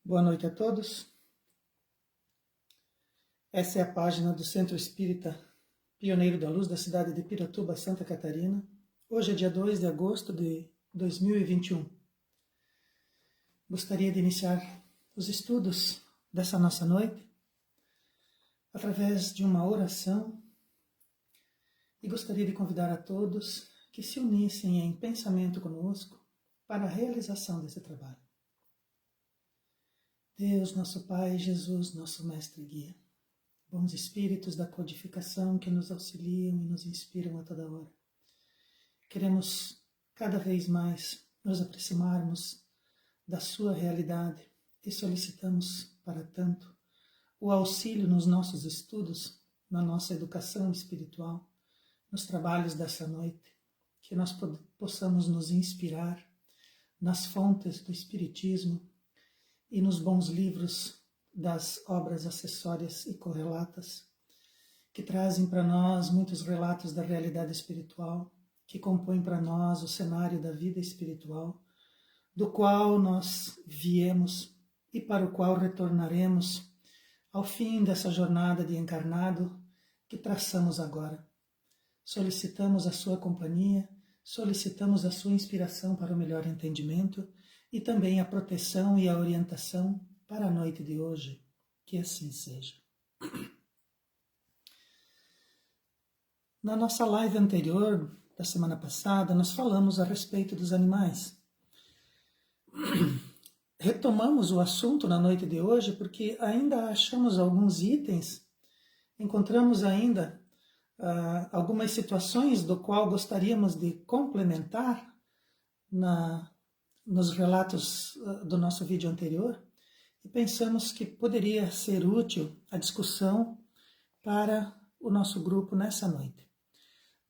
Boa noite a todos. Essa é a página do Centro Espírita Pioneiro da Luz da cidade de Piratuba, Santa Catarina. Hoje é dia 2 de agosto de 2021. Gostaria de iniciar os estudos dessa nossa noite através de uma oração e gostaria de convidar a todos que se unissem em pensamento conosco para a realização desse trabalho. Deus, nosso Pai, Jesus, nosso Mestre e Guia, bons espíritos da codificação que nos auxiliam e nos inspiram a toda hora. Queremos cada vez mais nos aproximarmos da sua realidade e solicitamos, para tanto, o auxílio nos nossos estudos, na nossa educação espiritual, nos trabalhos dessa noite, que nós possamos nos inspirar nas fontes do Espiritismo e nos bons livros das obras acessórias e correlatas, que trazem para nós muitos relatos da realidade espiritual, que compõem para nós o cenário da vida espiritual, do qual nós viemos e para o qual retornaremos ao fim dessa jornada de encarnado que traçamos agora. Solicitamos a sua companhia, solicitamos a sua inspiração para o melhor entendimento e também a proteção e a orientação para a noite de hoje. Que assim seja. Na nossa live anterior, da semana passada, nós falamos a respeito dos animais. Retomamos o assunto na noite de hoje porque ainda achamos alguns itens, encontramos ainda algumas situações do qual gostaríamos de complementar nos relatos do nosso vídeo anterior e pensamos que poderia ser útil a discussão para o nosso grupo nessa noite.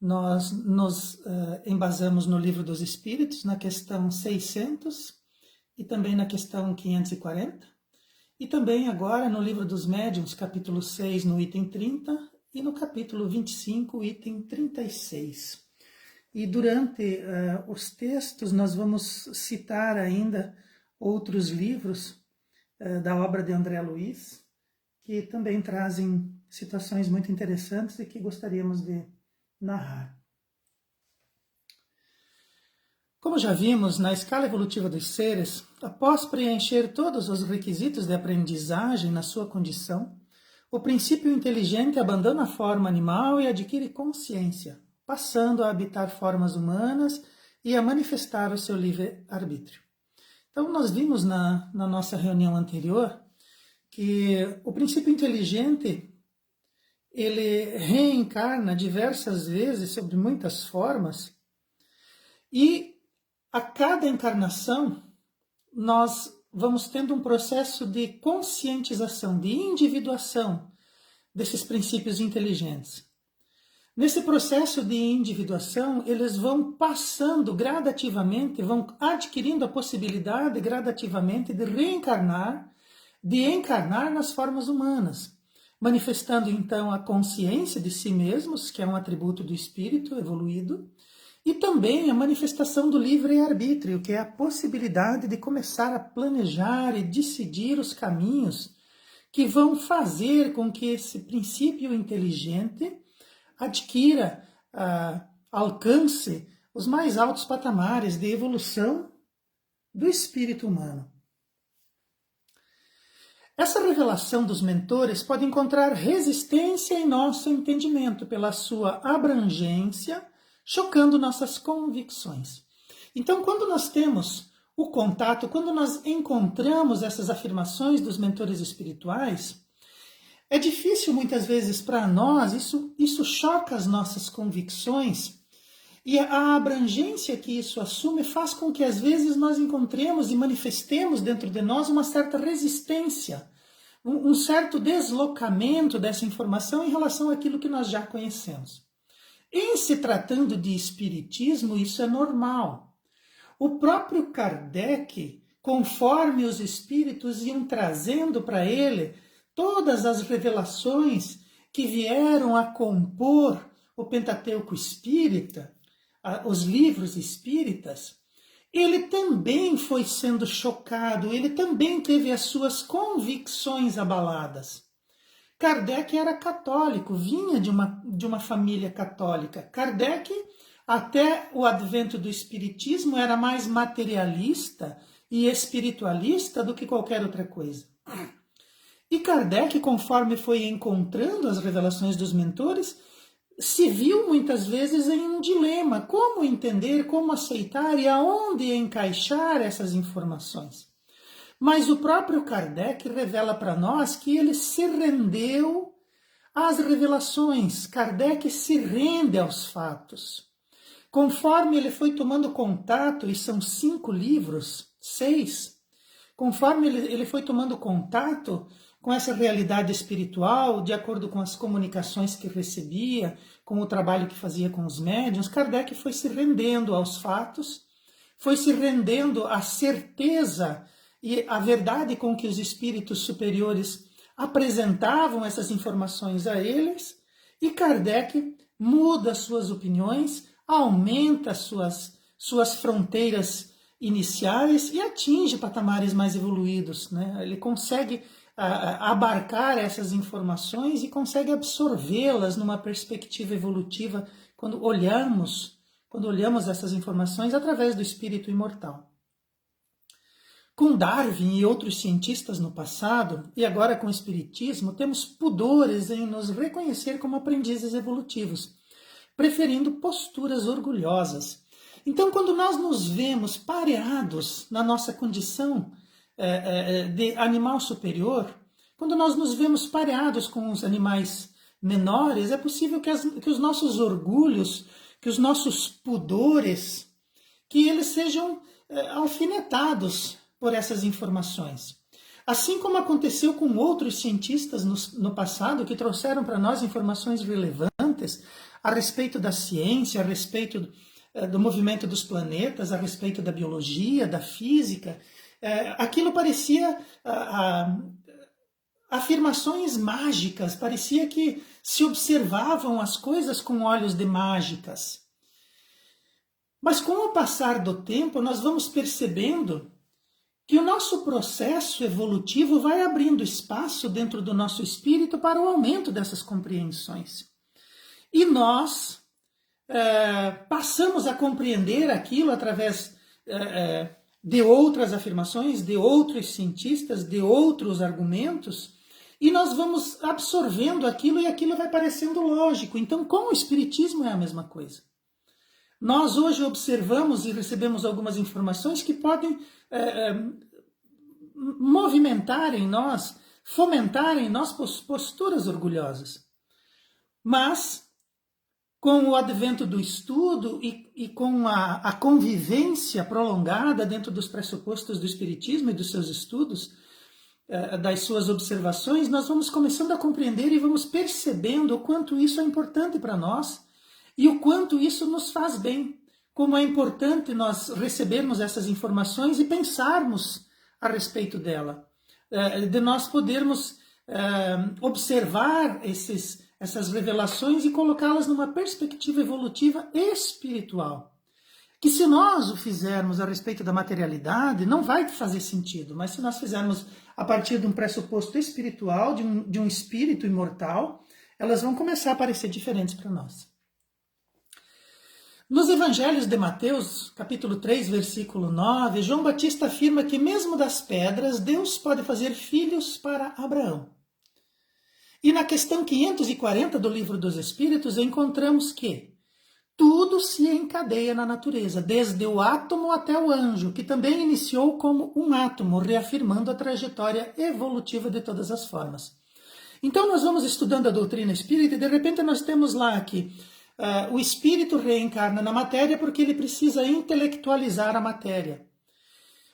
Nós nos embasamos no Livro dos Espíritos, na questão 600 e também na questão 540, e também agora no Livro dos Médiuns, capítulo 6, no item 30, e no capítulo 25, item 36. E durante os textos nós vamos citar ainda outros livros da obra de André Luiz, que também trazem situações muito interessantes e que gostaríamos de narrar. Como já vimos, na escala evolutiva dos seres, após preencher todos os requisitos de aprendizagem na sua condição, o princípio inteligente abandona a forma animal e adquire consciência, passando a habitar formas humanas e a manifestar o seu livre-arbítrio. Então, nós vimos na nossa reunião anterior que o princípio inteligente ele reencarna diversas vezes sobre muitas formas e a cada encarnação nós vamos tendo um processo de conscientização, de individuação desses princípios inteligentes. Nesse processo de individuação, eles vão passando gradativamente, vão adquirindo a possibilidade gradativamente de reencarnar, de encarnar nas formas humanas, manifestando então a consciência de si mesmos, que é um atributo do espírito evoluído, e também a manifestação do livre-arbítrio, que é a possibilidade de começar a planejar e decidir os caminhos que vão fazer com que esse princípio inteligente adquira, alcance os mais altos patamares de evolução do espírito humano. Essa revelação dos mentores pode encontrar resistência em nosso entendimento pela sua abrangência, chocando nossas convicções. Então, quando nós temos o contato, quando nós encontramos essas afirmações dos mentores espirituais, é difícil muitas vezes para nós, isso choca as nossas convicções, e a abrangência que isso assume faz com que às vezes nós encontremos e manifestemos dentro de nós uma certa resistência, um certo deslocamento dessa informação em relação àquilo que nós já conhecemos. Em se tratando de espiritismo, isso é normal. O próprio Kardec, conforme os espíritos iam trazendo para ele todas as revelações que vieram a compor o Pentateuco espírita, os livros espíritas, ele também foi sendo chocado, ele também teve as suas convicções abaladas. Kardec era católico, vinha de uma família católica. Kardec, até o advento do espiritismo, era mais materialista e espiritualista do que qualquer outra coisa. E Kardec, conforme foi encontrando as revelações dos mentores, se viu muitas vezes em um dilema: como entender, como aceitar e aonde encaixar essas informações. Mas o próprio Kardec revela para nós que ele se rendeu às revelações. Kardec se rende aos fatos. Conforme ele foi tomando contato, e são 5 livros, 6, conforme ele foi tomando contato com essa realidade espiritual, de acordo com as comunicações que recebia, com o trabalho que fazia com os médiuns, Kardec foi se rendendo aos fatos, foi se rendendo à certeza e à verdade com que os espíritos superiores apresentavam essas informações a eles, e Kardec muda suas opiniões, aumenta suas fronteiras iniciais e atinge patamares mais evoluídos, né? Ele consegue abarcar essas informações e consegue absorvê-las numa perspectiva evolutiva quando olhamos essas informações através do espírito imortal. Com Darwin e outros cientistas no passado, e agora com o espiritismo, temos pudores em nos reconhecer como aprendizes evolutivos, preferindo posturas orgulhosas. Então, quando nós nos vemos pareados na nossa condição de animal superior, quando nós nos vemos pareados com os animais menores, é possível que os nossos orgulhos, que os nossos pudores, que eles sejam alfinetados por essas informações. Assim como aconteceu com outros cientistas no passado que trouxeram para nós informações relevantes a respeito da ciência, a respeito do movimento dos planetas, a respeito da biologia, da física, aquilo parecia afirmações mágicas, parecia que se observavam as coisas com olhos de mágicas. Mas com o passar do tempo, nós vamos percebendo que o nosso processo evolutivo vai abrindo espaço dentro do nosso espírito para o aumento dessas compreensões. E nós passamos a compreender aquilo através de outras afirmações, de outros cientistas, de outros argumentos, e nós vamos absorvendo aquilo e aquilo vai parecendo lógico. Então, com o espiritismo é a mesma coisa. Nós hoje observamos e recebemos algumas informações que podem movimentar em nós, fomentar em nós posturas orgulhosas. Mas, com o advento do estudo e com a convivência prolongada dentro dos pressupostos do espiritismo e dos seus estudos, das suas observações, nós vamos começando a compreender e vamos percebendo o quanto isso é importante para nós e o quanto isso nos faz bem, como é importante nós recebermos essas informações e pensarmos a respeito dela, de nós podermos observar essas revelações e colocá-las numa perspectiva evolutiva espiritual. Que se nós o fizermos a respeito da materialidade, não vai fazer sentido, mas se nós fizermos a partir de um pressuposto espiritual, de um espírito imortal, elas vão começar a parecer diferentes para nós. Nos Evangelhos de Mateus, capítulo 3, versículo 9, João Batista afirma que mesmo das pedras, Deus pode fazer filhos para Abraão. E na questão 540 do Livro dos Espíritos, encontramos que tudo se encadeia na natureza, desde o átomo até o anjo, que também iniciou como um átomo, reafirmando a trajetória evolutiva de todas as formas. Então nós vamos estudando a doutrina espírita e de repente nós temos lá que o espírito reencarna na matéria porque ele precisa intelectualizar a matéria.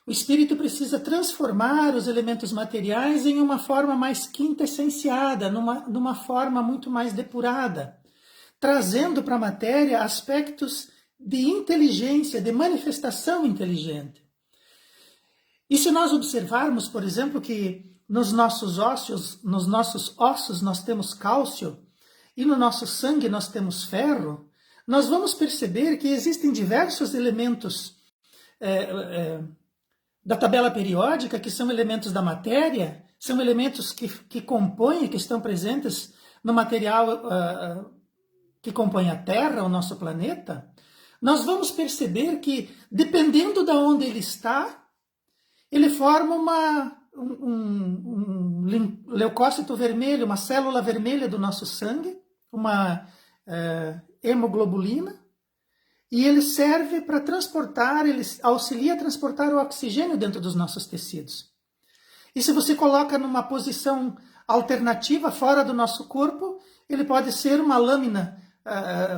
O espírito precisa transformar os elementos materiais em uma forma mais quintessenciada, numa forma muito mais depurada, trazendo para a matéria aspectos de inteligência, de manifestação inteligente. E se nós observarmos, por exemplo, que nos nossos ossos nós temos cálcio e no nosso sangue nós temos ferro, nós vamos perceber que existem diversos elementos da tabela periódica, que são elementos da matéria, são elementos que compõem, que estão presentes no material que compõe a Terra, o nosso planeta, nós vamos perceber que, dependendo de onde ele está, ele forma um leucócito vermelho, uma célula vermelha do nosso sangue, uma hemoglobulina, e ele serve para transportar, ele auxilia a transportar o oxigênio dentro dos nossos tecidos. E se você coloca numa posição alternativa, fora do nosso corpo, ele pode ser uma lâmina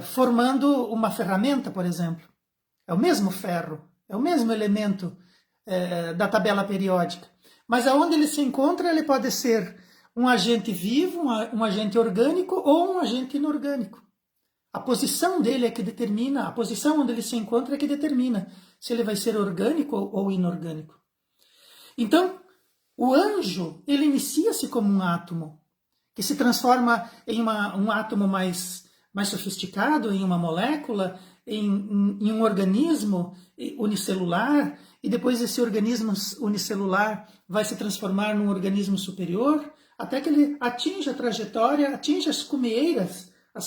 formando uma ferramenta, por exemplo. É o mesmo ferro, é o mesmo elemento da tabela periódica. Mas aonde ele se encontra, ele pode ser um agente vivo, um agente orgânico ou um agente inorgânico. A posição dele é que determina, a posição onde ele se encontra é que determina se ele vai ser orgânico ou inorgânico. Então, o anjo, ele inicia-se como um átomo, que se transforma em um átomo mais sofisticado, em uma molécula, em um organismo unicelular, e depois esse organismo unicelular vai se transformar num organismo superior, até que ele atinja a trajetória, atinja as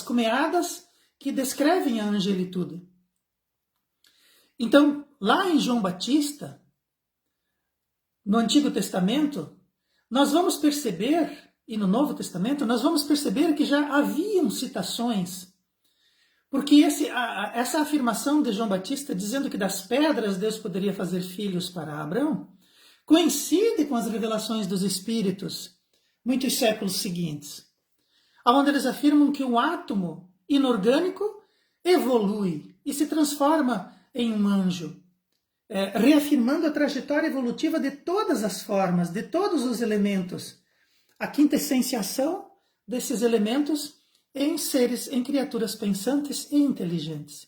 cumeadas que descrevem a angelitude. Então, lá em João Batista, no Antigo Testamento, nós vamos perceber, e no Novo Testamento, nós vamos perceber que já haviam citações, porque essa afirmação de João Batista, dizendo que das pedras Deus poderia fazer filhos para Abraão, coincide com as revelações dos Espíritos, muitos séculos seguintes, onde eles afirmam que o átomo inorgânico evolui e se transforma em um anjo, reafirmando a trajetória evolutiva de todas as formas, de todos os elementos, a quintessenciação desses elementos em seres, em criaturas pensantes e inteligentes.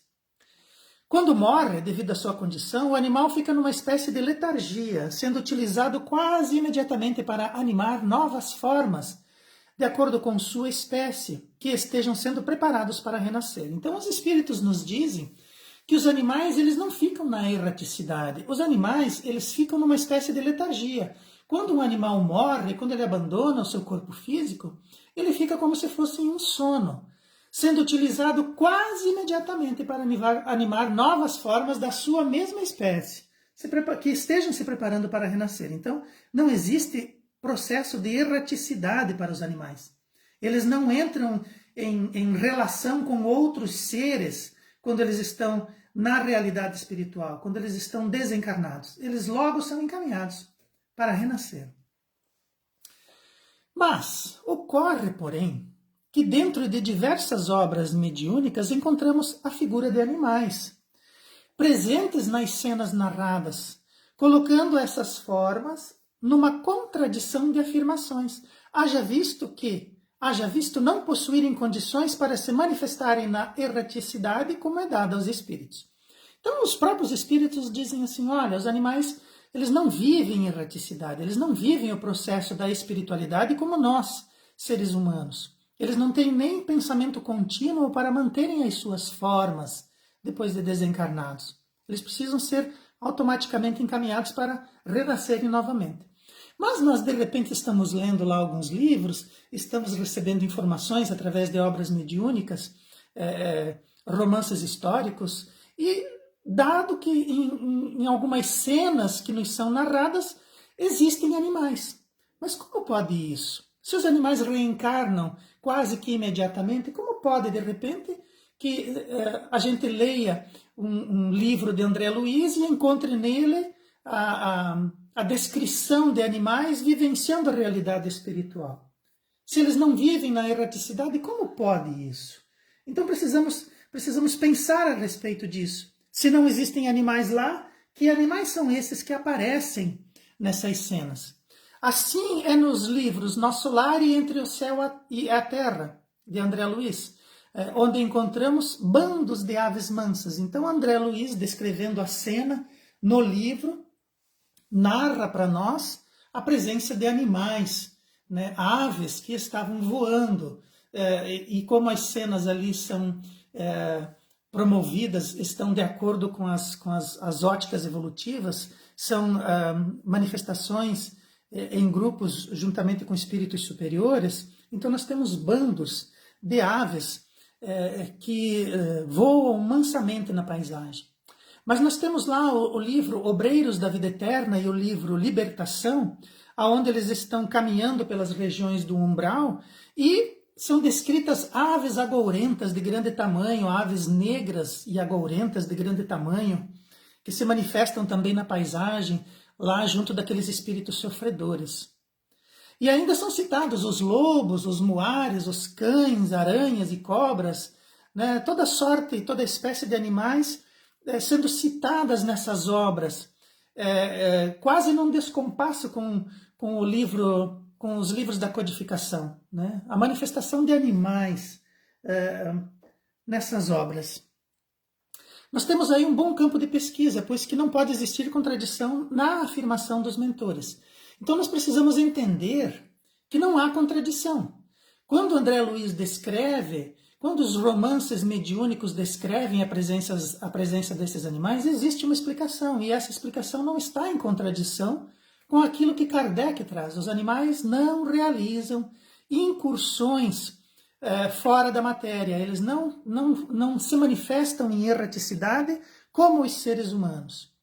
Quando morre, devido à sua condição, o animal fica numa espécie de letargia, sendo utilizado quase imediatamente para animar novas formas, de acordo com sua espécie, que estejam sendo preparados para renascer. Então, os espíritos nos dizem que os animais, eles não ficam na erraticidade. Os animais, eles ficam numa espécie de letargia. Quando um animal morre, quando ele abandona o seu corpo físico, ele fica como se fosse em um sono, sendo utilizado quase imediatamente para animar novas formas da sua mesma espécie, que estejam se preparando para renascer. Então, não existe processo de erraticidade para os animais. Eles não entram em relação com outros seres quando eles estão na realidade espiritual, quando eles estão desencarnados. Eles logo são encaminhados para renascer. Mas ocorre, porém, que dentro de diversas obras mediúnicas encontramos a figura de animais, presentes nas cenas narradas, colocando essas formas numa contradição de afirmações. Haja visto não possuírem condições para se manifestarem na erraticidade como é dada aos espíritos. Então, os próprios espíritos dizem assim, olha, os animais, eles não vivem erraticidade, eles não vivem o processo da espiritualidade como nós, seres humanos. Eles não têm nem pensamento contínuo para manterem as suas formas depois de desencarnados. Eles precisam ser automaticamente encaminhados para renascerem novamente. Mas nós, de repente, estamos lendo lá alguns livros, estamos recebendo informações através de obras mediúnicas, romances históricos, e dado que em algumas cenas que nos são narradas, existem animais. Mas como pode isso? Se os animais reencarnam quase que imediatamente, como pode, de repente, que a gente leia um livro de André Luiz e encontre nele a descrição de animais vivenciando a realidade espiritual? Se eles não vivem na erraticidade, como pode isso? Então precisamos pensar a respeito disso. Se não existem animais lá, que animais são esses que aparecem nessas cenas? Assim é nos livros Nosso Lar e Entre o Céu e a Terra, de André Luiz, onde encontramos bandos de aves mansas. Então André Luiz, descrevendo a cena no livro, narra para nós a presença de animais, né, aves que estavam voando, e como as cenas ali são promovidas estão de acordo com as óticas evolutivas, são manifestações em grupos juntamente com espíritos superiores. Então nós temos bandos de aves que voam mansamente na paisagem. Mas nós temos lá o livro Obreiros da Vida Eterna e o livro Libertação, onde eles estão caminhando pelas regiões do umbral e são descritas aves agourentas de grande tamanho, aves negras e agourentas de grande tamanho, que se manifestam também na paisagem, lá junto daqueles espíritos sofredores. E ainda são citados os lobos, os muares, os cães, aranhas e cobras, né? Toda sorte e toda espécie de animais sendo citadas nessas obras, quase num descompasso com o livro, com os livros da codificação, né? A manifestação de animais nessas obras. Nós temos aí um bom campo de pesquisa, pois que não pode existir contradição na afirmação dos mentores. Então nós precisamos entender que não há contradição. Quando André Luiz descreve, quando os romances mediúnicos descrevem a presença desses animais, existe uma explicação, e essa explicação não está em contradição com aquilo que Kardec traz. Os animais não realizam incursões fora da matéria, eles não se manifestam em erraticidade como os seres humanos.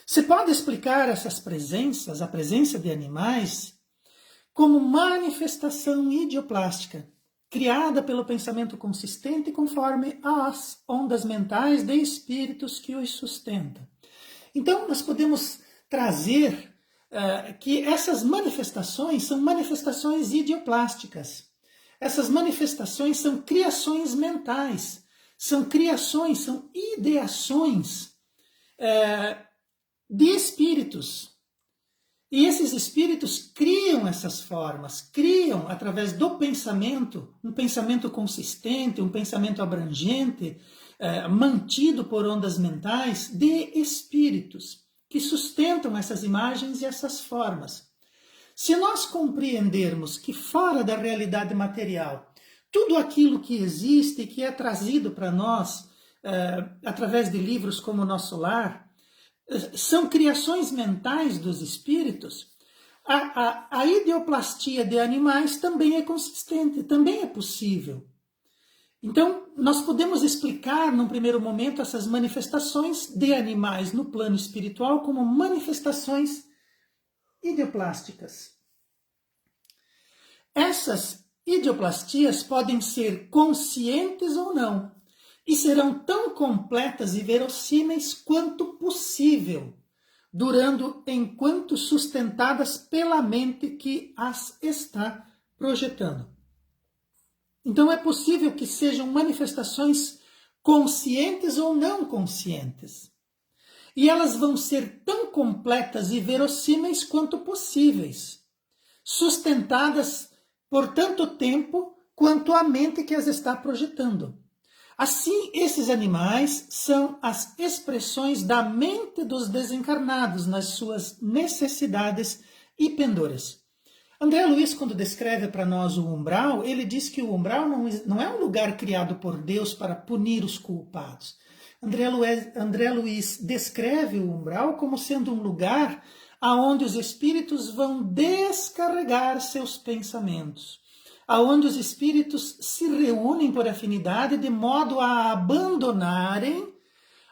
Se pode explicar essas presenças, a presença de animais, como manifestação idioplástica, criada pelo pensamento consistente conforme as ondas mentais de espíritos que os sustentam. Então, nós podemos trazer que essas manifestações são manifestações idioplásticas. Essas manifestações são criações mentais, são criações, são ideações de espíritos. E esses espíritos criam essas formas, criam através do pensamento, um pensamento consistente, um pensamento abrangente, mantido por ondas mentais de espíritos que sustentam essas imagens e essas formas. Se nós compreendermos que fora da realidade material, tudo aquilo que existe e que é trazido para nós através de livros como o Nosso Lar, são criações mentais dos espíritos, a ideoplastia de animais também é consistente, também é possível. Então, nós podemos explicar, num primeiro momento, essas manifestações de animais no plano espiritual como manifestações ideoplásticas. Essas ideoplastias podem ser conscientes ou não, e serão tão completas e verossímeis quanto possível, durando enquanto sustentadas pela mente que as está projetando. Então é possível que sejam manifestações conscientes ou não conscientes. E elas vão ser tão completas e verossímeis quanto possíveis, sustentadas por tanto tempo quanto a mente que as está projetando. Assim, esses animais são as expressões da mente dos desencarnados nas suas necessidades e pendores. André Luiz, quando descreve para nós o umbral, ele diz que o umbral não é um lugar criado por Deus para punir os culpados. André Luiz descreve o umbral como sendo um lugar aonde os espíritos vão descarregar seus pensamentos, aonde os espíritos se reúnem por afinidade de modo a abandonarem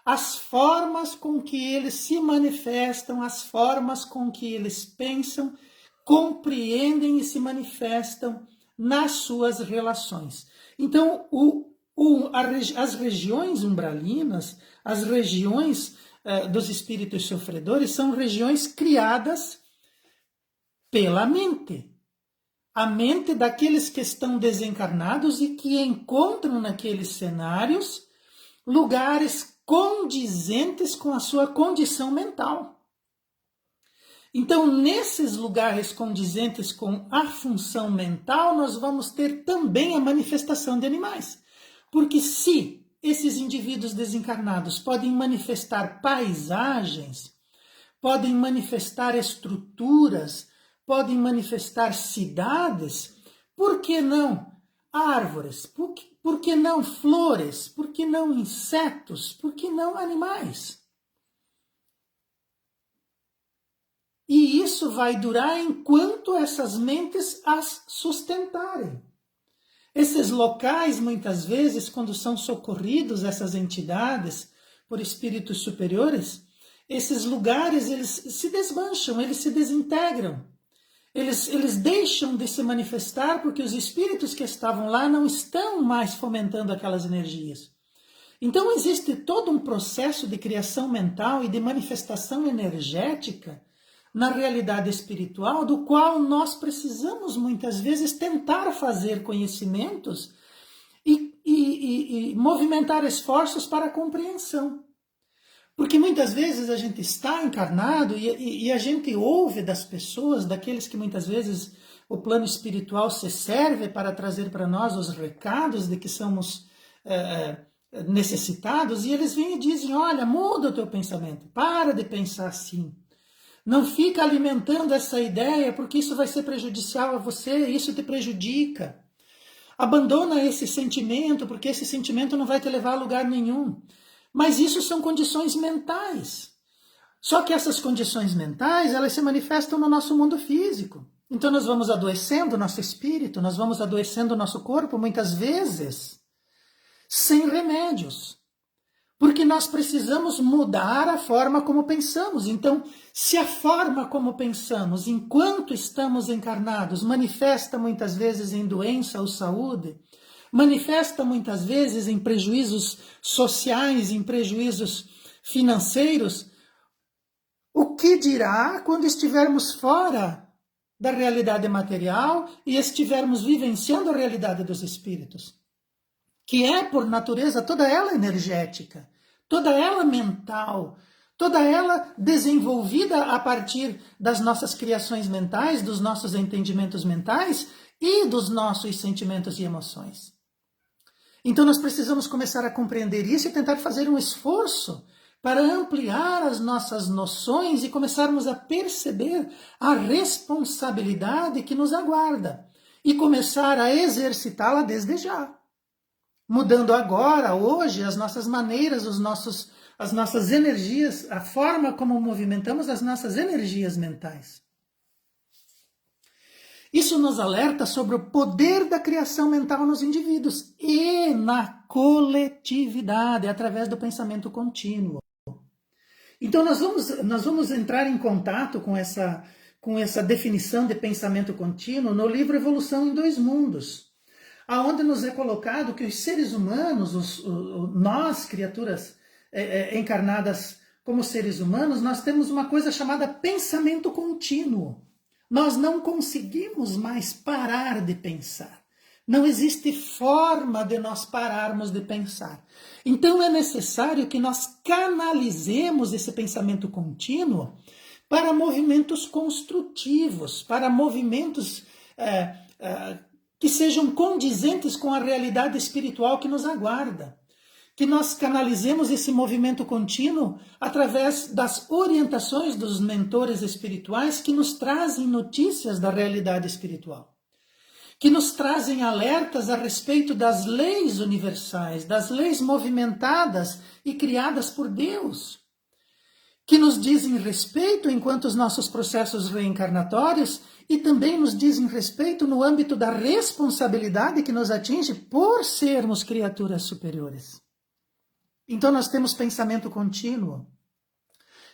as formas com que eles se manifestam, as formas com que eles pensam, compreendem e se manifestam nas suas relações. Então, as regiões umbralinas, as regiões dos espíritos sofredores, são regiões criadas pela mente. A mente daqueles que estão desencarnados e que encontram naqueles cenários lugares condizentes com a sua condição mental. Então, nesses lugares condizentes com a função mental, nós vamos ter também a manifestação de animais. Porque se esses indivíduos desencarnados podem manifestar paisagens, podem manifestar estruturas, podem manifestar cidades, por que não árvores? por que não flores? Por que não insetos? Por que não animais? E isso vai durar enquanto essas mentes as sustentarem. Esses locais, muitas vezes, quando são socorridos, essas entidades, por espíritos superiores, esses lugares, eles se desmancham, eles se desintegram. Eles deixam de se manifestar porque os espíritos que estavam lá não estão mais fomentando aquelas energias. Então existe todo um processo de criação mental e de manifestação energética na realidade espiritual, do qual nós precisamos muitas vezes tentar fazer conhecimentos e movimentar esforços para a compreensão. Porque muitas vezes a gente está encarnado e a gente ouve das pessoas, daqueles que muitas vezes o plano espiritual se serve para trazer para nós os recados de que somos necessitados, e eles vêm e dizem, olha, muda o teu pensamento, para de pensar assim. Não fica alimentando essa ideia, porque isso vai ser prejudicial a você, isso te prejudica. Abandona esse sentimento, porque esse sentimento não vai te levar a lugar nenhum. Mas isso são condições mentais. Só que essas condições mentais, elas se manifestam no nosso mundo físico. Então nós vamos adoecendo o nosso espírito, nós vamos adoecendo o nosso corpo, muitas vezes, sem remédios. Porque nós precisamos mudar a forma como pensamos. Então, se a forma como pensamos, enquanto estamos encarnados, manifesta muitas vezes em doença ou saúde, manifesta muitas vezes em prejuízos sociais, em prejuízos financeiros, o que dirá quando estivermos fora da realidade material e estivermos vivenciando a realidade dos espíritos? Que é, por natureza, toda ela energética, toda ela mental, toda ela desenvolvida a partir das nossas criações mentais, dos nossos entendimentos mentais e dos nossos sentimentos e emoções. Então nós precisamos começar a compreender isso e tentar fazer um esforço para ampliar as nossas noções e começarmos a perceber a responsabilidade que nos aguarda e começar a exercitá-la desde já. Mudando agora, hoje, as nossas maneiras, as nossas energias, a forma como movimentamos as nossas energias mentais. Isso nos alerta sobre o poder da criação mental nos indivíduos e na coletividade, através do pensamento contínuo. Então nós vamos entrar em contato com essa definição de pensamento contínuo no livro Evolução em Dois Mundos, aonde nos é colocado que os seres humanos, nós, criaturas encarnadas como seres humanos, nós temos uma coisa chamada pensamento contínuo. Nós não conseguimos mais parar de pensar. Não existe forma de nós pararmos de pensar. Então é necessário que nós canalizemos esse pensamento contínuo para movimentos construtivos, para movimentos que sejam condizentes com a realidade espiritual que nos aguarda. Que nós canalizemos esse movimento contínuo através das orientações dos mentores espirituais que nos trazem notícias da realidade espiritual. Que nos trazem alertas a respeito das leis universais, das leis movimentadas e criadas por Deus. Que nos dizem respeito enquanto os nossos processos reencarnatórios e também nos dizem respeito no âmbito da responsabilidade que nos atinge por sermos criaturas superiores. Então nós temos pensamento contínuo.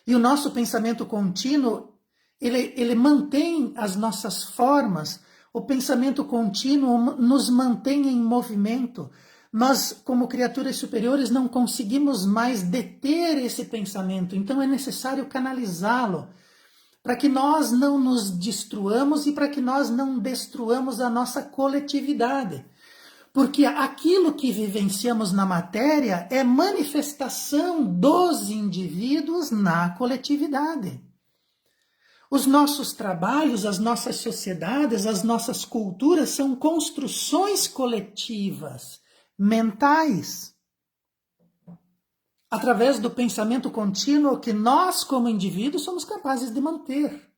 E o nosso pensamento contínuo, ele mantém as nossas formas. O pensamento contínuo nos mantém em movimento. Nós, como criaturas superiores, não conseguimos mais deter esse pensamento. Então é necessário canalizá-lo para que nós não nos destruamos e para que nós não destruamos a nossa coletividade. Porque aquilo que vivenciamos na matéria é manifestação dos indivíduos na coletividade. Os nossos trabalhos, as nossas sociedades, as nossas culturas são construções coletivas, mentais. Através do pensamento contínuo que nós, como indivíduos, somos capazes de manter.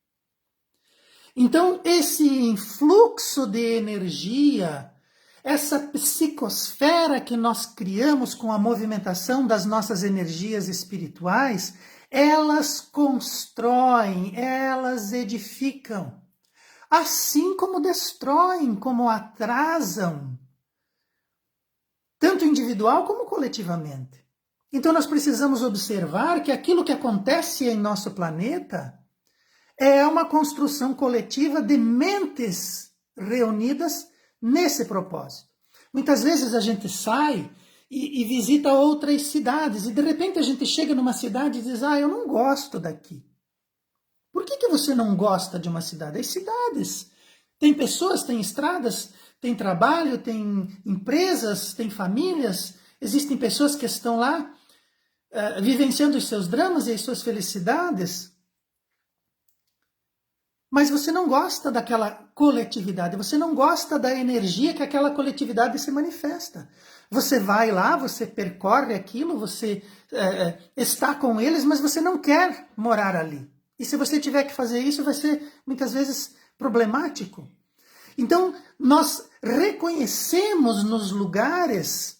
Então, esse influxo de energia, essa psicosfera que nós criamos com a movimentação das nossas energias espirituais, elas constroem, elas edificam, assim como destroem, como atrasam, tanto individual como coletivamente. Então nós precisamos observar que aquilo que acontece em nosso planeta é uma construção coletiva de mentes reunidas nesse propósito. Muitas vezes a gente sai e visita outras cidades e de repente a gente chega numa cidade e diz: eu não gosto daqui. Por que você não gosta de uma cidade? As cidades tem pessoas, tem estradas, tem trabalho, tem empresas, tem famílias, existem pessoas que estão lá vivenciando os seus dramas e as suas felicidades. Mas você não gosta daquela coletividade, você não gosta da energia que aquela coletividade se manifesta. Você vai lá, você percorre aquilo, você está com eles, mas você não quer morar ali. E se você tiver que fazer isso, vai ser muitas vezes problemático. Então, nós reconhecemos nos lugares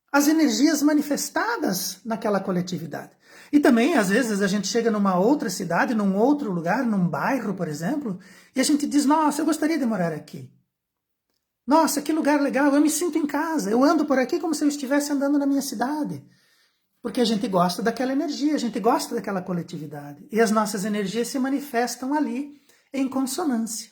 as energias manifestadas naquela coletividade. E também, às vezes, a gente chega numa outra cidade, num outro lugar, num bairro, por exemplo, e a gente diz: nossa, eu gostaria de morar aqui. Nossa, que lugar legal, eu me sinto em casa, eu ando por aqui como se eu estivesse andando na minha cidade. Porque a gente gosta daquela energia, a gente gosta daquela coletividade. E as nossas energias se manifestam ali em consonância.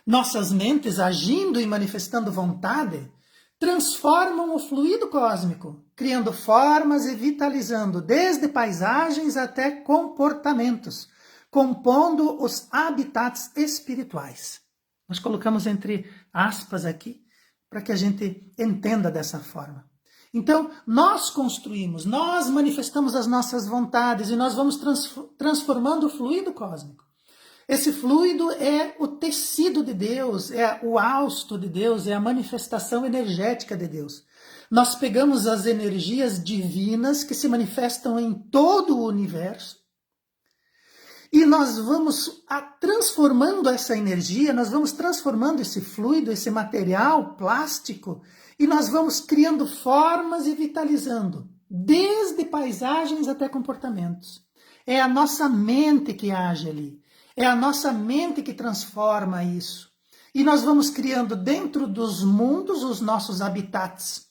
Nossas mentes, agindo e manifestando vontade, transformam o fluido cósmico, criando formas e vitalizando desde paisagens até comportamentos, compondo os habitats espirituais. Nós colocamos entre aspas aqui, para que a gente entenda dessa forma. Então, nós construímos, nós manifestamos as nossas vontades e nós vamos transformando o fluido cósmico. Esse fluido é o tecido de Deus, é o hausto de Deus, é a manifestação energética de Deus. Nós pegamos as energias divinas que se manifestam em todo o universo e nós vamos transformando essa energia, nós vamos transformando esse fluido, esse material plástico, e nós vamos criando formas e vitalizando, desde paisagens até comportamentos. É a nossa mente que age ali. É a nossa mente que transforma isso. E nós vamos criando dentro dos mundos os nossos habitats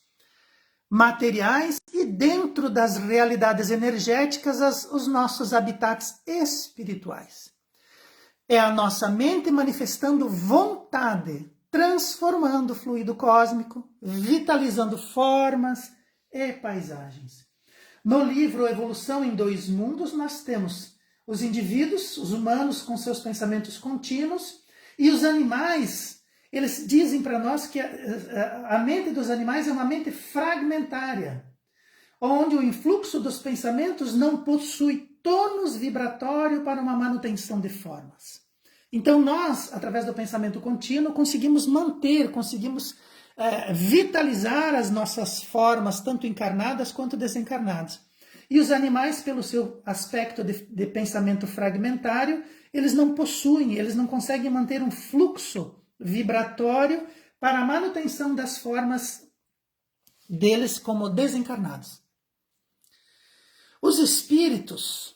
materiais e dentro das realidades energéticas os nossos habitats espirituais. É a nossa mente manifestando vontade, transformando o fluido cósmico, vitalizando formas e paisagens. No livro Evolução em Dois Mundos, nós temos os indivíduos, os humanos com seus pensamentos contínuos, e os animais, eles dizem para nós que a mente dos animais é uma mente fragmentária, onde o influxo dos pensamentos não possui tônus vibratório para uma manutenção de formas. Então nós, através do pensamento contínuo, conseguimos manter, conseguimos vitalizar as nossas formas, tanto encarnadas quanto desencarnadas. E os animais, pelo seu aspecto de pensamento fragmentário, eles não possuem, eles não conseguem manter um fluxo vibratório para a manutenção das formas deles como desencarnados. Os espíritos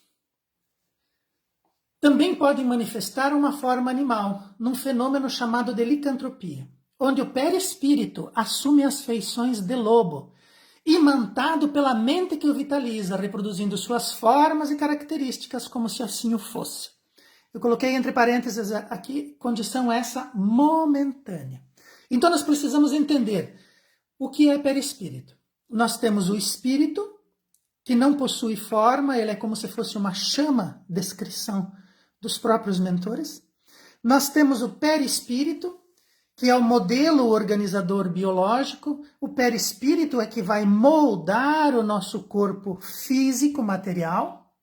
também podem manifestar uma forma animal, num fenômeno chamado de licantropia, onde o perispírito assume as feições de lobo, imantado pela mente que o vitaliza, reproduzindo suas formas e características como se assim o fosse. Eu coloquei entre parênteses aqui, condição essa momentânea. Então nós precisamos entender o que é perispírito. Nós temos o espírito, que não possui forma, ele é como se fosse uma chama, descrição dos próprios mentores. Nós temos o perispírito, que é o modelo organizador biológico. O perispírito é que vai moldar o nosso corpo físico, material.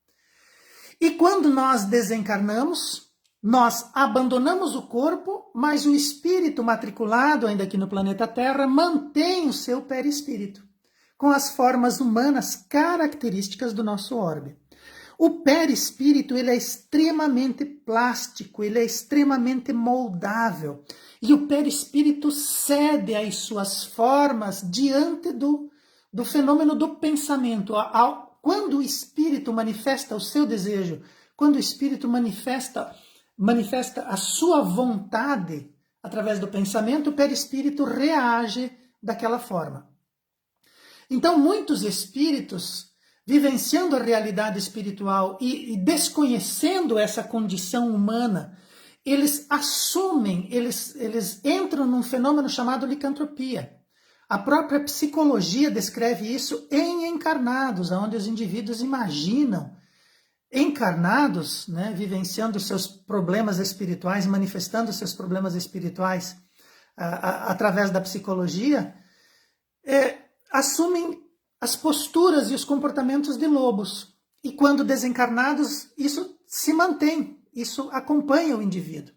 E quando nós desencarnamos, nós abandonamos o corpo, mas o espírito matriculado ainda aqui no planeta Terra mantém o seu perispírito, com as formas humanas características do nosso orbe. O perispírito ele é extremamente plástico, ele é extremamente moldável. E o perispírito cede às suas formas diante do fenômeno do pensamento. Quando o espírito manifesta o seu desejo, quando o espírito manifesta a sua vontade através do pensamento, o perispírito reage daquela forma. Então, muitos espíritos, vivenciando a realidade espiritual e desconhecendo essa condição humana, eles assumem, eles entram num fenômeno chamado licantropia. A própria psicologia descreve isso em encarnados, onde os indivíduos imaginam encarnados, né, vivenciando seus problemas espirituais, manifestando seus problemas espirituais através da psicologia, assumem as posturas e os comportamentos de lobos. E quando desencarnados, isso se mantém, isso acompanha o indivíduo.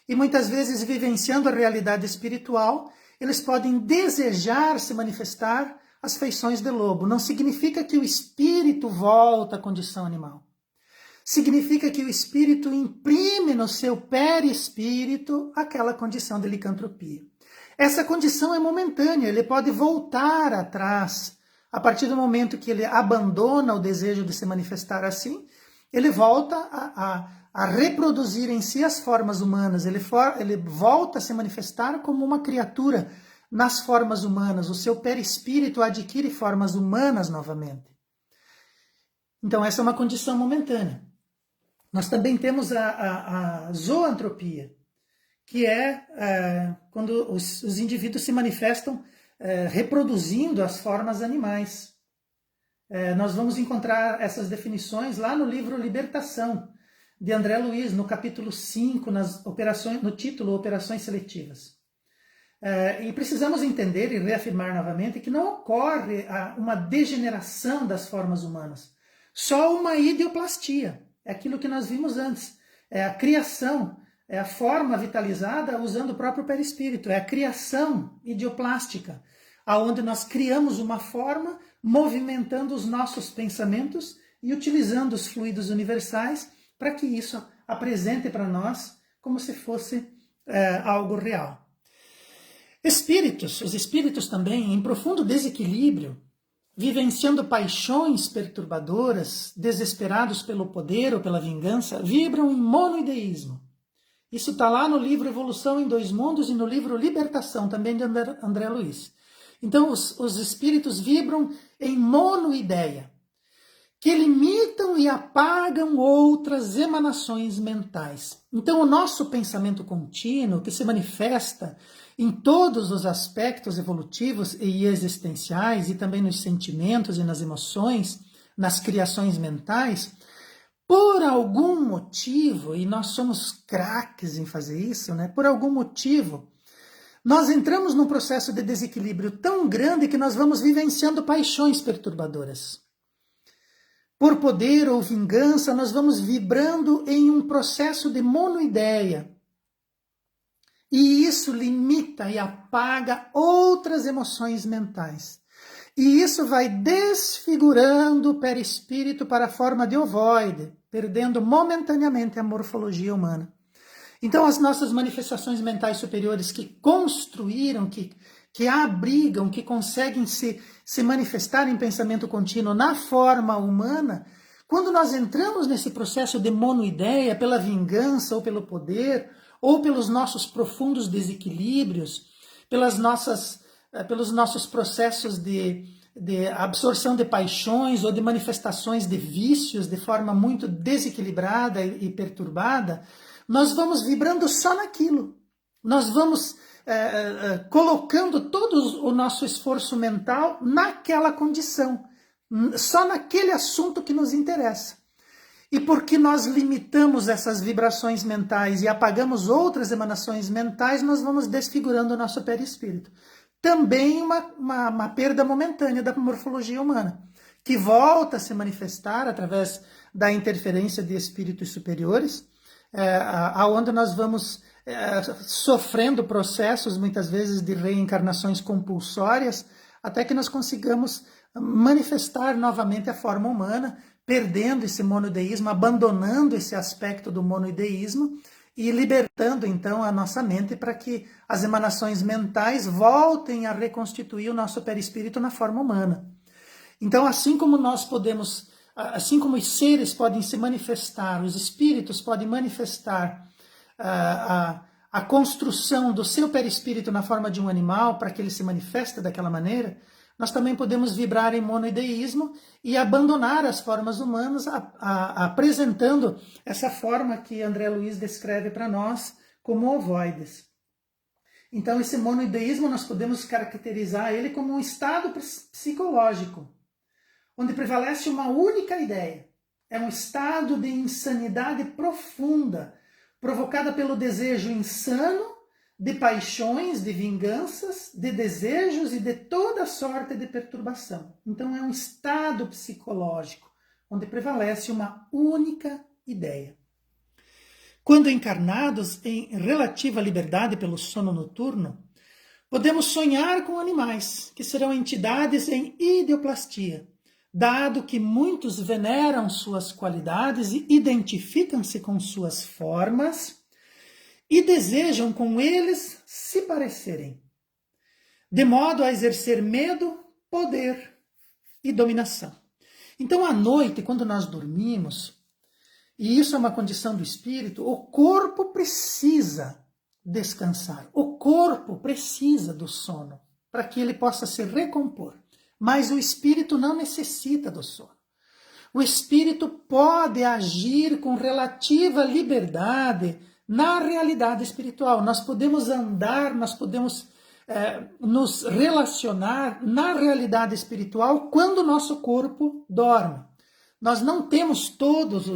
E muitas vezes, vivenciando a realidade espiritual, eles podem desejar se manifestar as feições de lobo. Não significa que o espírito volta à condição animal. Significa que o espírito imprime no seu perispírito aquela condição de licantropia. Essa condição é momentânea, ele pode voltar atrás. A partir do momento que ele abandona o desejo de se manifestar assim, ele volta a reproduzir em si as formas humanas, ele volta a se manifestar como uma criatura nas formas humanas, o seu perispírito adquire formas humanas novamente. Então essa é uma condição momentânea. Nós também temos a zoantropia, que é quando os indivíduos se manifestam reproduzindo as formas animais. Nós vamos encontrar essas definições lá no livro Libertação, de André Luiz, no capítulo 5, no título Operações Seletivas. E precisamos entender e reafirmar novamente que não ocorre uma degeneração das formas humanas, só uma ideoplastia. É aquilo que nós vimos antes, é a criação, é a forma vitalizada usando o próprio perispírito, é a criação idioplástica, aonde nós criamos uma forma movimentando os nossos pensamentos e utilizando os fluidos universais para que isso apresente para nós como se fosse algo real. Os espíritos também, em profundo desequilíbrio, vivenciando paixões perturbadoras, desesperados pelo poder ou pela vingança, vibram em monoideísmo. Isso está lá no livro Evolução em Dois Mundos e no livro Libertação, também de André Luiz. Então, os espíritos vibram em monoideia, que limitam e apagam outras emanações mentais. Então, o nosso pensamento contínuo, que se manifesta em todos os aspectos evolutivos e existenciais, e também nos sentimentos e nas emoções, nas criações mentais, por algum motivo, e nós somos craques em fazer isso, né? Por algum motivo, nós entramos num processo de desequilíbrio tão grande que nós vamos vivenciando paixões perturbadoras. Por poder ou vingança, nós vamos vibrando em um processo de monoideia. E isso limita e apaga outras emoções mentais. E isso vai desfigurando o perispírito para a forma de ovoide, perdendo momentaneamente a morfologia humana. Então, as nossas manifestações mentais superiores que construíram, que abrigam, que conseguem se manifestar em pensamento contínuo na forma humana, quando nós entramos nesse processo de monoideia, pela vingança ou pelo poder, ou pelos nossos profundos desequilíbrios, pelos nossos processos de absorção de paixões ou de manifestações de vícios de forma muito desequilibrada e perturbada, nós vamos vibrando só naquilo. Nós vamos colocando todo o nosso esforço mental naquela condição, só naquele assunto que nos interessa. E porque nós limitamos essas vibrações mentais e apagamos outras emanações mentais, nós vamos desfigurando o nosso perispírito. Também uma perda momentânea da morfologia humana, que volta a se manifestar através da interferência de espíritos superiores, aonde nós vamos sofrendo processos, muitas vezes, de reencarnações compulsórias, até que nós consigamos manifestar novamente a forma humana, perdendo esse monoideísmo, abandonando esse aspecto do monoideísmo e libertando então a nossa mente para que as emanações mentais voltem a reconstituir o nosso perispírito na forma humana. Então, assim como nós podemos, assim como os seres podem se manifestar, os espíritos podem manifestar a construção do seu perispírito na forma de um animal para que ele se manifeste daquela maneira, nós também podemos vibrar em monoideísmo e abandonar as formas humanas, apresentando essa forma que André Luiz descreve para nós como ovoides. Então, esse monoideísmo nós podemos caracterizar ele como um estado psicológico, onde prevalece uma única ideia. É um estado de insanidade profunda, provocada pelo desejo insano de paixões, de vinganças, de desejos e de toda sorte de perturbação. Então é um estado psicológico onde prevalece uma única ideia. Quando encarnados em relativa liberdade pelo sono noturno, podemos sonhar com animais, que serão entidades em ideoplastia, dado que muitos veneram suas qualidades e identificam-se com suas formas, e desejam com eles se parecerem, de modo a exercer medo, poder e dominação. Então, à noite, quando nós dormimos, e isso é uma condição do espírito, o corpo precisa descansar, o corpo precisa do sono, para que ele possa se recompor. Mas o espírito não necessita do sono. O espírito pode agir com relativa liberdade na realidade espiritual. Nós podemos andar, nós podemos nos relacionar na realidade espiritual quando o nosso corpo dorme. Nós não temos todos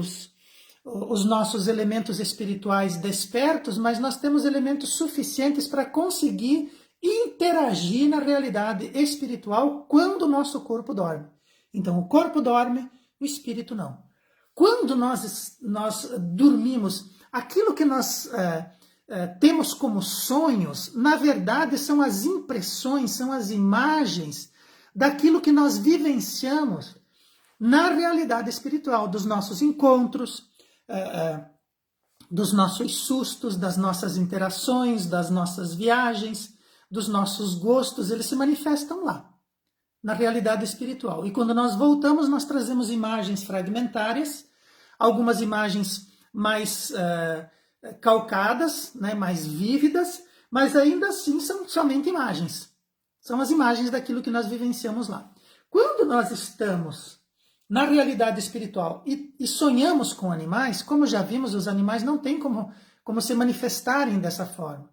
os nossos elementos espirituais despertos, mas nós temos elementos suficientes para conseguir interagir na realidade espiritual quando o nosso corpo dorme. Então, o corpo dorme, o espírito não. Quando nós dormimos, aquilo que nós temos como sonhos, na verdade, são as impressões, são as imagens daquilo que nós vivenciamos na realidade espiritual, dos nossos encontros, dos nossos sustos, das nossas interações, das nossas viagens, dos nossos gostos, eles se manifestam lá, na realidade espiritual. E quando nós voltamos, nós trazemos imagens fragmentárias, algumas imagens mais calcadas, né, mais vívidas, mas ainda assim são somente imagens. São as imagens daquilo que nós vivenciamos lá. Quando nós estamos na realidade espiritual e sonhamos com animais, como já vimos, os animais não têm como se manifestarem dessa forma.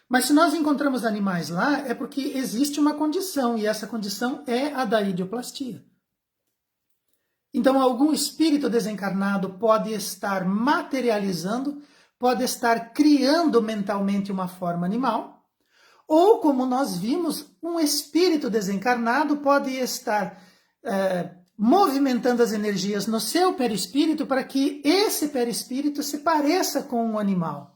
Mas se nós encontramos animais lá, é porque existe uma condição, e essa condição é a da ideoplastia. Então, algum espírito desencarnado pode estar materializando, pode estar criando mentalmente uma forma animal, ou, como nós vimos, um espírito desencarnado pode estar movimentando as energias no seu perispírito para que esse perispírito se pareça com um animal.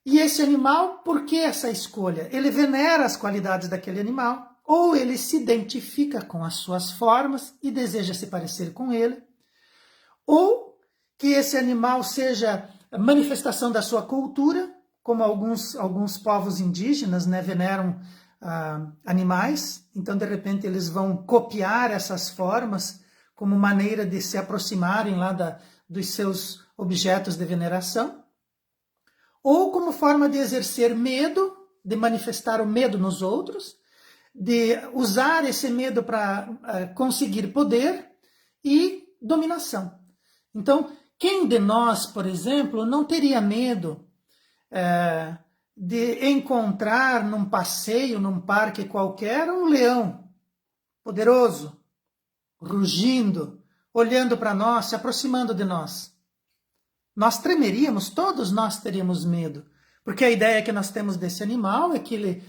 E esse animal, por que essa escolha? Ele venera as qualidades daquele animal, ou ele se identifica com as suas formas e deseja se parecer com ele, ou que esse animal seja a manifestação da sua cultura, como alguns povos indígenas, né, veneram animais, então de repente eles vão copiar essas formas como maneira de se aproximarem lá dos seus objetos de veneração, ou como forma de exercer medo, de manifestar o medo nos outros, de usar esse medo para conseguir poder e dominação. Então, quem de nós, por exemplo, não teria medo de encontrar num passeio, num parque qualquer, um leão poderoso, rugindo, olhando para nós, se aproximando de nós? Nós tremeríamos, todos nós teríamos medo, porque a ideia que nós temos desse animal é que ele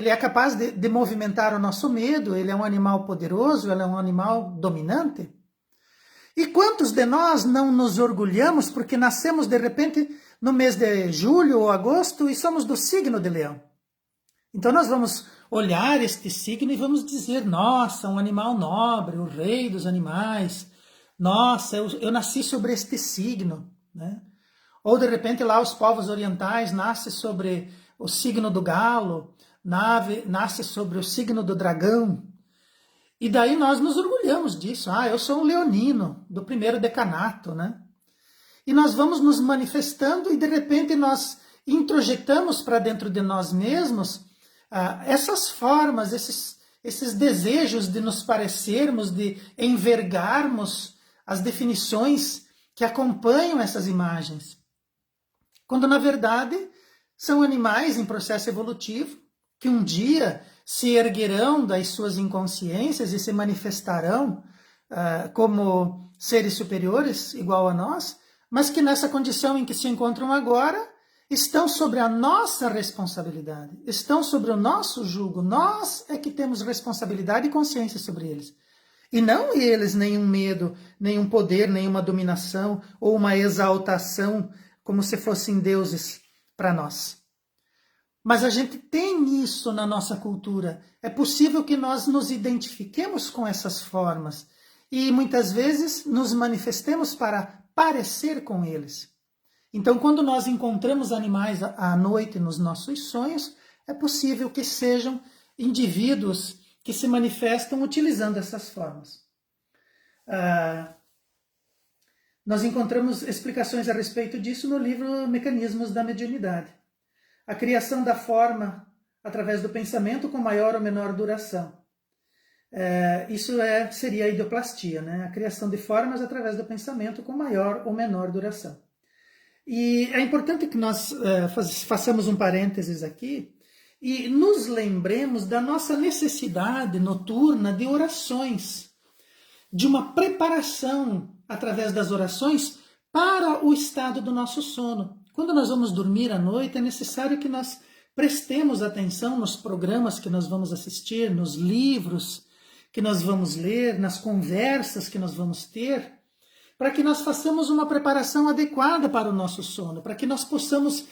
é capaz de movimentar o nosso medo, ele é um animal poderoso, ele é um animal dominante. E quantos de nós não nos orgulhamos porque nascemos de repente no mês de julho ou agosto e somos do signo de Leão? Então nós vamos olhar este signo e vamos dizer, nossa, um animal nobre, o rei dos animais, nossa, eu nasci sobre este signo, né? Ou de repente lá os povos orientais nascem sobre o signo do galo, nasce sobre o signo do dragão. E daí nós nos orgulhamos disso. Ah, eu sou um leonino, do primeiro decanato, né? E nós vamos nos manifestando e de repente nós introjetamos para dentro de nós mesmos essas formas, esses desejos de nos parecermos, de envergarmos as definições que acompanham essas imagens. Quando na verdade são animais em processo evolutivo que um dia se erguerão das suas inconsciências e se manifestarão como seres superiores, igual a nós, mas que nessa condição em que se encontram agora, estão sobre a nossa responsabilidade, estão sobre o nosso jugo. Nós é que temos responsabilidade e consciência sobre eles. E não eles, nenhum medo, nenhum poder, nenhuma dominação ou uma exaltação como se fossem deuses para nós. Mas a gente tem isso na nossa cultura. É possível que nós nos identifiquemos com essas formas e muitas vezes nos manifestemos para parecer com eles. Então, quando nós encontramos animais à noite nos nossos sonhos, é possível que sejam indivíduos que se manifestam utilizando essas formas. Nós encontramos explicações a respeito disso no livro Mecanismos da Mediunidade. A criação da forma através do pensamento com maior ou menor duração. Isso seria a idioplastia, né? A criação de formas através do pensamento com maior ou menor duração. E é importante que nós façamos um parênteses aqui e nos lembremos da nossa necessidade noturna de orações, de uma preparação através das orações para o estado do nosso sono. Quando nós vamos dormir à noite, é necessário que nós prestemos atenção nos programas que nós vamos assistir, nos livros que nós vamos ler, nas conversas que nós vamos ter, para que nós façamos uma preparação adequada para o nosso sono, para que nós possamos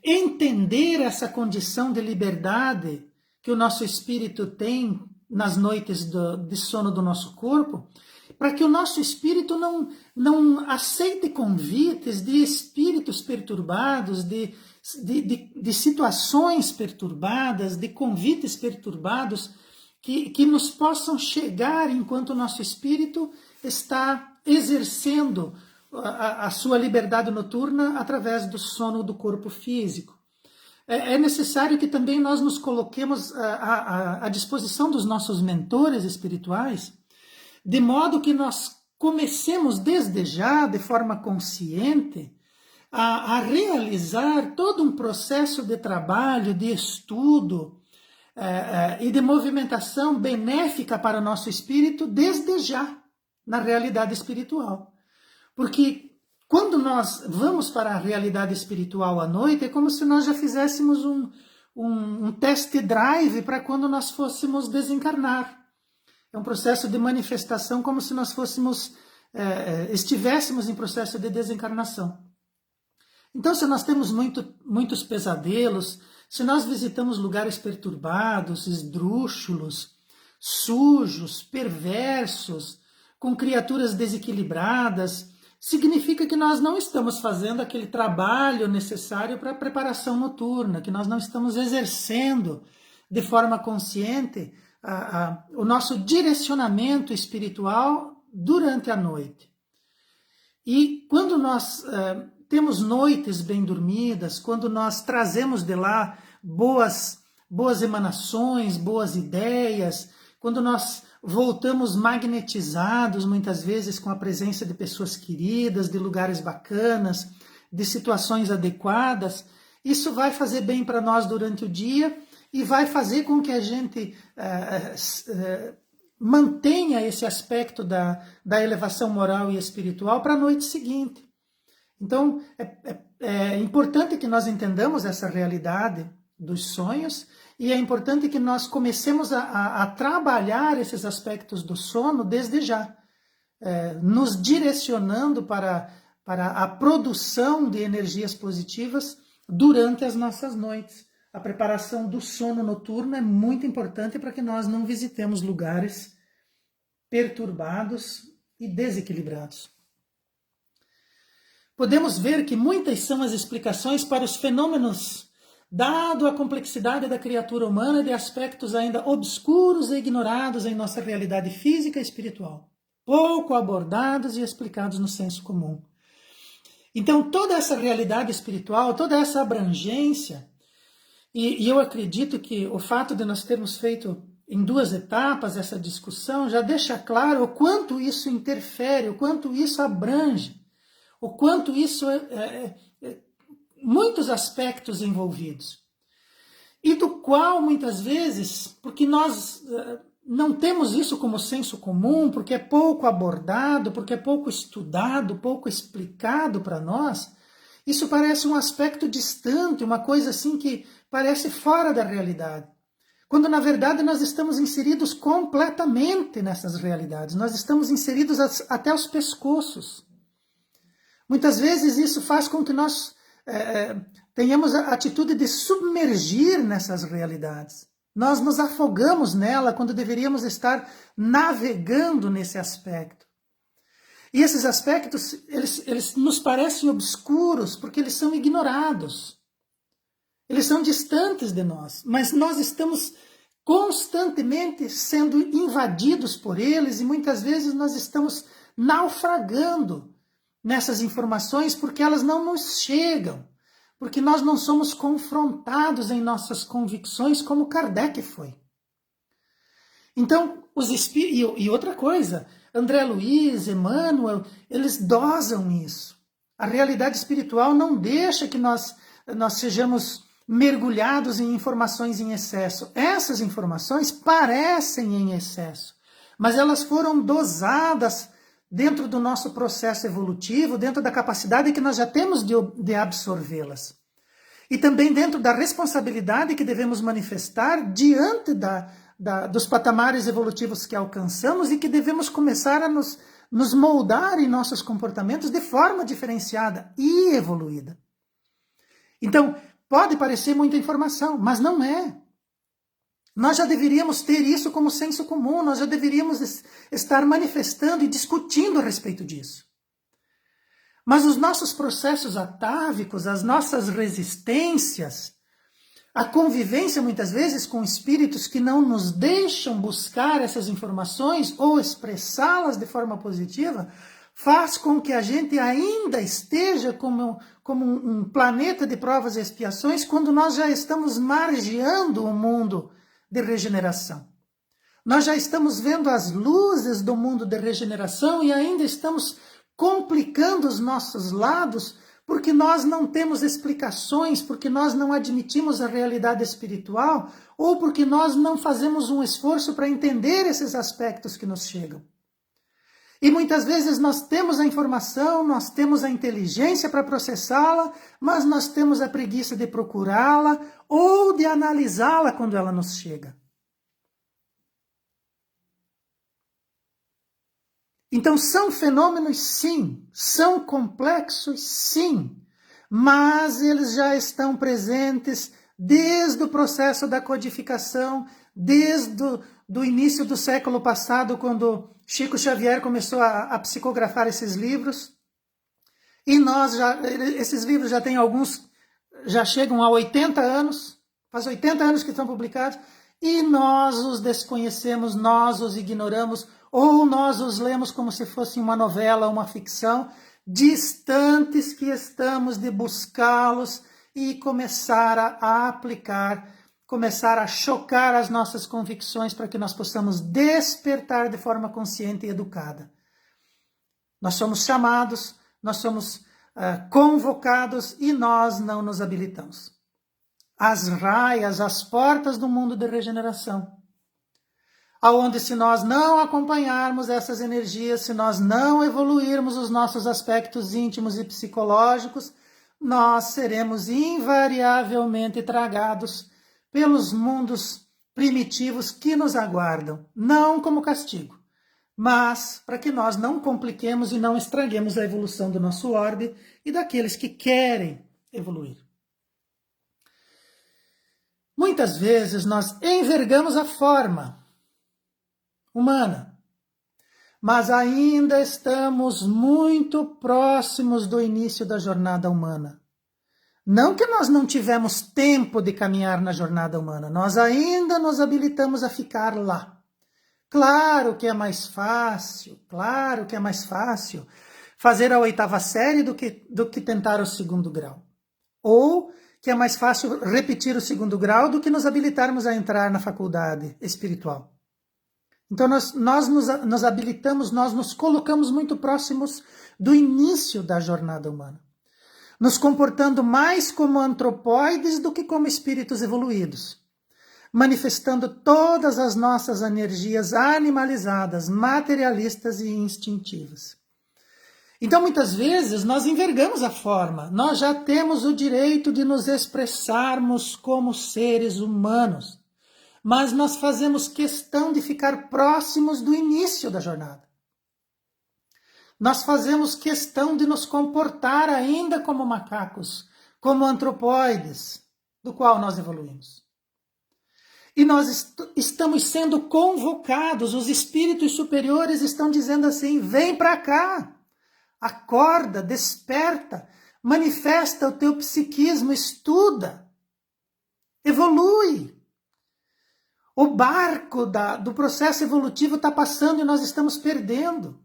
entender essa condição de liberdade que o nosso espírito tem nas noites de sono do nosso corpo, para que o nosso espírito não aceite convites de espíritos perturbados, de situações perturbadas, de convites perturbados que nos possam chegar enquanto o nosso espírito está exercendo a sua liberdade noturna através do sono do corpo físico. É necessário que também nós nos coloquemos à disposição dos nossos mentores espirituais, de modo que nós comecemos desde já, de forma consciente, a realizar todo um processo de trabalho, de estudo e de movimentação benéfica para o nosso espírito desde já, na realidade espiritual. Porque quando nós vamos para a realidade espiritual à noite, é como se nós já fizéssemos um test drive para quando nós fôssemos desencarnar. É um processo de manifestação como se nós estivéssemos em processo de desencarnação. Então, se nós temos muitos pesadelos, se nós visitamos lugares perturbados, esdrúxulos, sujos, perversos, com criaturas desequilibradas, significa que nós não estamos fazendo aquele trabalho necessário para a preparação noturna, que nós não estamos exercendo de forma consciente o nosso direcionamento espiritual durante a noite. E quando nós temos noites bem dormidas, quando nós trazemos de lá boas emanações, boas ideias, quando nós voltamos magnetizados muitas vezes com a presença de pessoas queridas, de lugares bacanas, de situações adequadas, isso vai fazer bem para nós durante o dia e vai fazer com que a gente mantenha esse aspecto da elevação moral e espiritual para a noite seguinte. Então, é importante que nós entendamos essa realidade dos sonhos e é importante que nós comecemos a trabalhar esses aspectos do sono desde já, nos direcionando para a produção de energias positivas durante as nossas noites, a preparação do sono noturno é muito importante para que nós não visitemos lugares perturbados e desequilibrados. Podemos ver que muitas são as explicações para os fenômenos, dado a complexidade da criatura humana, de aspectos ainda obscuros e ignorados em nossa realidade física e espiritual, pouco abordados e explicados no senso comum. Então, toda essa realidade espiritual, toda essa abrangência, e eu acredito que o fato de nós termos feito em 2 etapas essa discussão já deixa claro o quanto isso interfere, o quanto isso abrange, o quanto isso muitos aspectos envolvidos. E do qual, muitas vezes, porque nós não temos isso como senso comum, porque é pouco abordado, porque é pouco estudado, pouco explicado para nós, isso parece um aspecto distante, uma coisa assim que parece fora da realidade. Quando, na verdade, nós estamos inseridos completamente nessas realidades. Nós estamos inseridos até os pescoços. Muitas vezes isso faz com que nós tenhamos a atitude de submergir nessas realidades. Nós nos afogamos nela quando deveríamos estar navegando nesse aspecto. E esses aspectos, eles nos parecem obscuros porque eles são ignorados. Eles são distantes de nós, mas nós estamos constantemente sendo invadidos por eles e muitas vezes nós estamos naufragando nessas informações porque elas não nos chegam, porque nós não somos confrontados em nossas convicções como Kardec foi. Então, e outra coisa, André Luiz, Emmanuel, eles dosam isso. A realidade espiritual não deixa que nós sejamos mergulhados em informações em excesso. Essas informações parecem em excesso, mas elas foram dosadas dentro do nosso processo evolutivo, dentro da capacidade que nós já temos de absorvê-las. E também dentro da responsabilidade que devemos manifestar diante dos patamares evolutivos que alcançamos e que devemos começar a nos moldar em nossos comportamentos de forma diferenciada e evoluída. Então, pode parecer muita informação, mas não é. Nós já deveríamos ter isso como senso comum, nós já deveríamos estar manifestando e discutindo a respeito disso. Mas os nossos processos atávicos, as nossas resistências, a convivência muitas vezes com espíritos que não nos deixam buscar essas informações ou expressá-las de forma positiva, faz com que a gente ainda esteja como um planeta de provas e expiações quando nós já estamos margeando o mundo de regeneração. Nós já estamos vendo as luzes do mundo de regeneração e ainda estamos complicando os nossos lados porque nós não temos explicações, porque nós não admitimos a realidade espiritual ou porque nós não fazemos um esforço para entender esses aspectos que nos chegam. E muitas vezes nós temos a informação, nós temos a inteligência para processá-la, mas nós temos a preguiça de procurá-la ou de analisá-la quando ela nos chega. Então são fenômenos, sim, são complexos, sim, mas eles já estão presentes desde o processo da codificação, desde do início do século passado, quando Chico Xavier começou a psicografar esses livros. E esses livros já têm alguns, já chegam a 80 anos, faz 80 anos que estão publicados, e nós os desconhecemos, nós os ignoramos, ou nós os lemos como se fosse uma novela, uma ficção, distantes que estamos de buscá-los e começar a aplicar, começar a chocar as nossas convicções para que nós possamos despertar de forma consciente e educada. Nós somos chamados, nós somos convocados e nós não nos habilitamos. As raias, as portas do mundo de regeneração, aonde se nós não acompanharmos essas energias, se nós não evoluirmos os nossos aspectos íntimos e psicológicos, nós seremos invariavelmente tragados pelos mundos primitivos que nos aguardam, não como castigo, mas para que nós não compliquemos e não estraguemos a evolução do nosso orbe e daqueles que querem evoluir. Muitas vezes nós envergamos a forma humana, mas ainda estamos muito próximos do início da jornada humana. Não que nós não tivemos tempo de caminhar na jornada humana, nós ainda nos habilitamos a ficar lá. Claro que é mais fácil fazer a 8ª série do que tentar o 2º grau. Ou que é mais fácil repetir o 2º grau do que nos habilitarmos a entrar na faculdade espiritual. Então nós nos habilitamos, nós nos colocamos muito próximos do início da jornada humana, nos comportando mais como antropóides do que como espíritos evoluídos, manifestando todas as nossas energias animalizadas, materialistas e instintivas. Então, muitas vezes, nós envergamos a forma, nós já temos o direito de nos expressarmos como seres humanos, mas nós fazemos questão de ficar próximos do início da jornada. Nós fazemos questão de nos comportar ainda como macacos, como antropóides, do qual nós evoluímos. E nós estamos sendo convocados, os espíritos superiores estão dizendo assim, vem para cá. Acorda, desperta, manifesta o teu psiquismo, estuda, evolui. O barco do processo evolutivo está passando e nós estamos perdendo.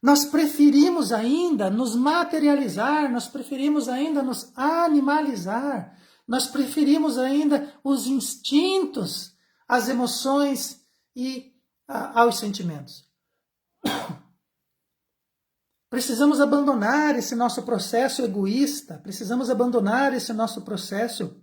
Nós preferimos ainda nos materializar, nós preferimos ainda nos animalizar, nós preferimos ainda os instintos, as emoções e aos sentimentos. Precisamos abandonar esse nosso processo egoísta, precisamos abandonar esse nosso processo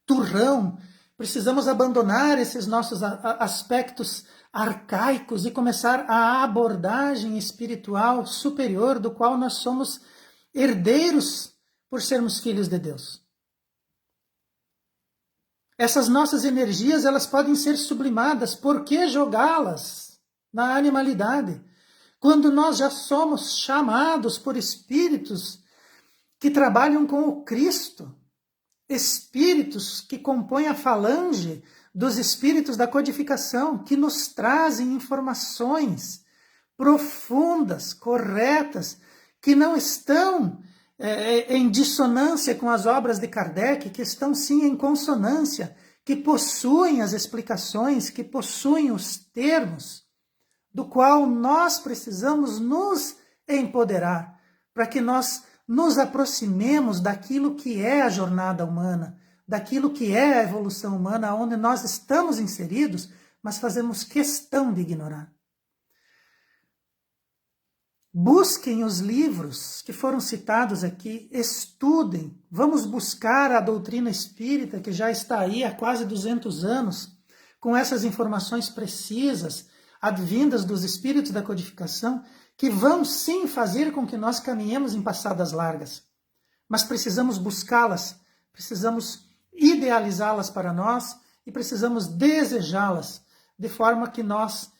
turrão, precisamos abandonar esses nossos aspectos arcaicos e começar a abordagem espiritual superior do qual nós somos herdeiros por sermos filhos de Deus. Essas nossas energias, elas podem ser sublimadas, por que jogá-las na animalidade? Quando nós já somos chamados por espíritos que trabalham com o Cristo, espíritos que compõem a falange dos espíritos da codificação, que nos trazem informações profundas, corretas, que não estão em dissonância com as obras de Kardec, que estão sim em consonância, que possuem as explicações, que possuem os termos, do qual nós precisamos nos empoderar, para que nós nos aproximemos daquilo que é a jornada humana, daquilo que é a evolução humana, onde nós estamos inseridos, mas fazemos questão de ignorar. Busquem os livros que foram citados aqui, estudem, vamos buscar a doutrina espírita, que já está aí há quase 200 anos, com essas informações precisas, advindas dos espíritos da codificação, que vão sim fazer com que nós caminhemos em passadas largas. Mas precisamos buscá-las, precisamos idealizá-las para nós e precisamos desejá-las de forma que nós,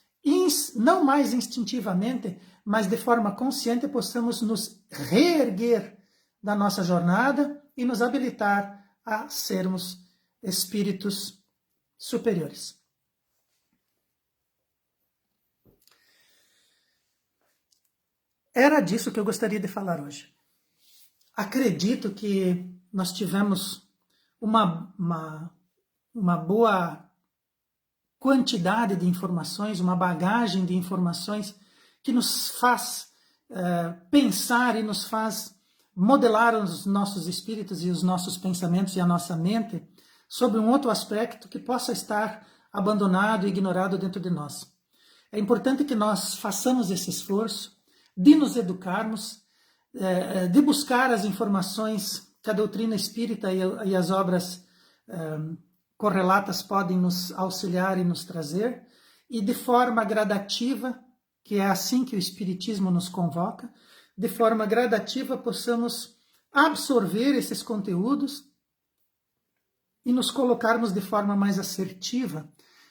não mais instintivamente, mas de forma consciente, possamos nos reerguer da nossa jornada e nos habilitar a sermos espíritos superiores. Era disso que eu gostaria de falar hoje. Acredito que nós tivemos uma boa quantidade de informações, uma bagagem de informações que nos faz pensar e nos faz modelar os nossos espíritos e os nossos pensamentos e a nossa mente sobre um outro aspecto que possa estar abandonado e ignorado dentro de nós. É importante que nós façamos esse esforço de nos educarmos, de buscar as informações que a doutrina espírita e as obras correlatas podem nos auxiliar e nos trazer, e de forma gradativa, que é assim que o Espiritismo nos convoca, de forma gradativa possamos absorver esses conteúdos e nos colocarmos de forma mais assertiva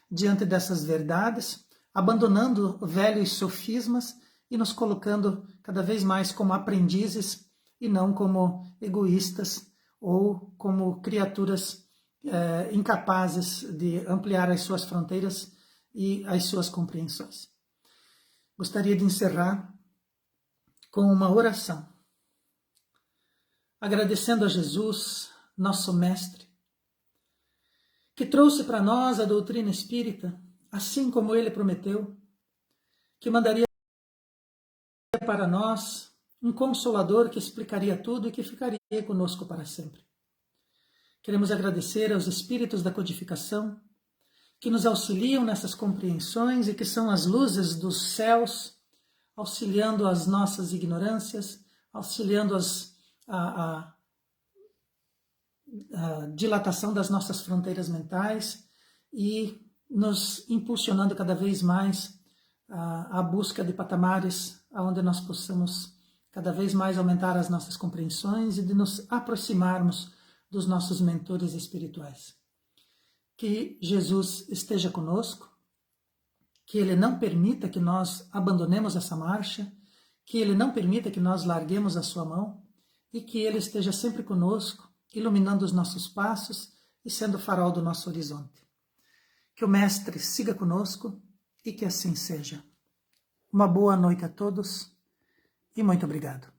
diante dessas verdades, abandonando velhos sofismas e nos colocando cada vez mais como aprendizes e não como egoístas ou como criaturas incapazes de ampliar as suas fronteiras e as suas compreensões. Gostaria de encerrar com uma oração, agradecendo a Jesus, nosso Mestre, que trouxe para nós a doutrina espírita, assim como ele prometeu, que mandaria para nós um Consolador que explicaria tudo e que ficaria conosco para sempre. Queremos agradecer aos espíritos da codificação, que nos auxiliam nessas compreensões e que são as luzes dos céus, auxiliando as nossas ignorâncias, auxiliando a dilatação das nossas fronteiras mentais e nos impulsionando cada vez mais à busca de patamares onde nós possamos cada vez mais aumentar as nossas compreensões e de nos aproximarmos dos nossos mentores espirituais. Que Jesus esteja conosco, que Ele não permita que nós abandonemos essa marcha, que Ele não permita que nós larguemos a sua mão e que Ele esteja sempre conosco, iluminando os nossos passos e sendo o farol do nosso horizonte. Que o Mestre siga conosco e que assim seja. Uma boa noite a todos e muito obrigado.